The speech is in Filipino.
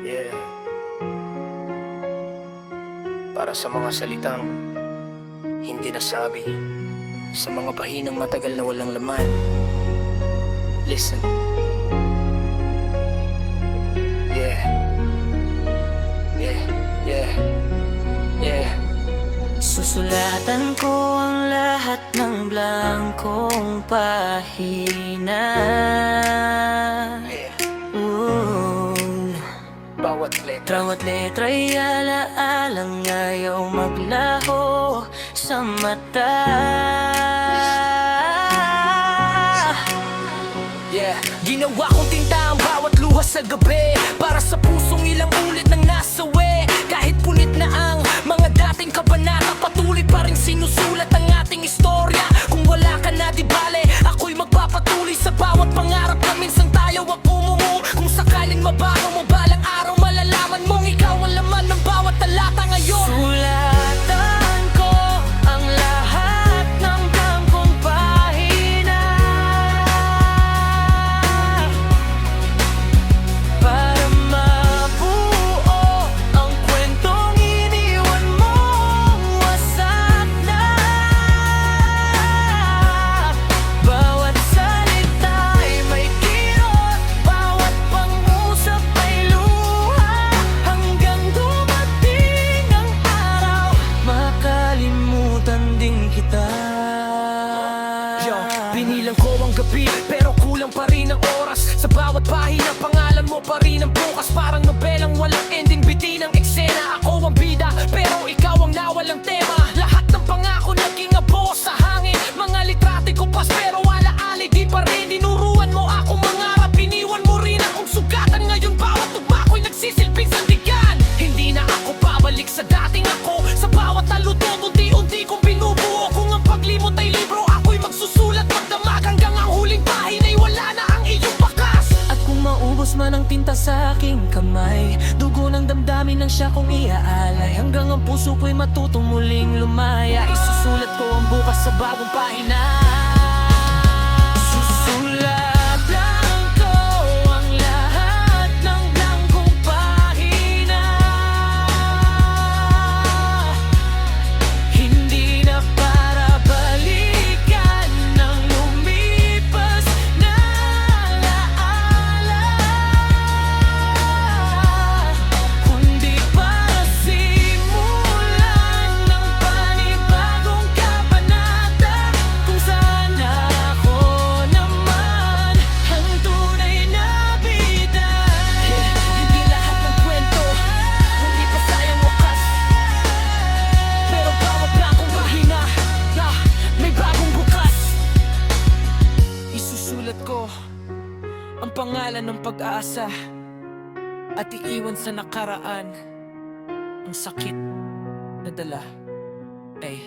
Yeah. Para sa mga salitang hindi nasabi, sa mga pahinang matagal na walang laman. Listen. Yeah. Yeah. Yeah. Yeah. Susulatan ko ang lahat ng blankong pahina. Bawat letra'y alaalang ayaw maglaho sa mata. Yeah. Ginawa kong tinta ang bawat luha sa gabi, para sa pusong ilang ulit nang nasawi. Kahit punit na ang mga dating kabanata, patuloy pa rin sinusulat ang ating istorya. Kung wala ka na di bale, ako'y magpapatuloy sa bawat pangarap na minsan tayo ang umumu. Kung sakaling mabago mo balang araw, malalaman mong ikaw ang laman ng bawat talata ngayon. Sulatan ko ang lahat ng blankong pahina, para mabuo ang kwentong iniwan mong wasak na. Bawat salita ay may kirot, bawat pangusap ay luha, hanggang dumating ang araw makalimutan din kita. Yo, binilang ko ang gabi, pero kulang pa rin ang oras. Sa bawat pahina, pangalan mo pa rin ang bukas. Parang nobelang walang ending, bitin ang eksena. Ako ang bida, pero ikaw ang nawalang tema. Lahat ng pangako naging abo sa hangin. Mga litrate ko pas, pero alaali di pa rin. Dinuruan mo ako mangarap, iniwan mo rin akong sugatan. Ngayon bawat tugma ko'y nagsisilbing sandigan. Hindi na ako babalik sa dating ako. Sa bawat taludod, unti-unti kong binubuo. Kung ang paglimot ay libro, ako'y magsusulat magdamag, hanggang ang huling pahin ay wala na ang iyong bakas. At kung maubos man ang tinta sa aking kamay, dugo ng damdamin ang siya kong iaalay, hanggang ang puso ko'y matutong muling lumaya. Isusulat ko ang bukas sa bagong pahina. Susulatan ko ang lahat ng blankong pahina, hindi na para balikan ng lumipas na alaala, kundi para simulan ng panibagong kabanata, kung saan ako naman ang tunay na bida. Hindi lahat ng kwento, hindi pa sayang wakas. Pero bawat blankong pahina, may bagong bukas. Isusulat ko ang pangalan ng pag-asa, at iiwan sa nakaraan ang sakit na dala. Ay.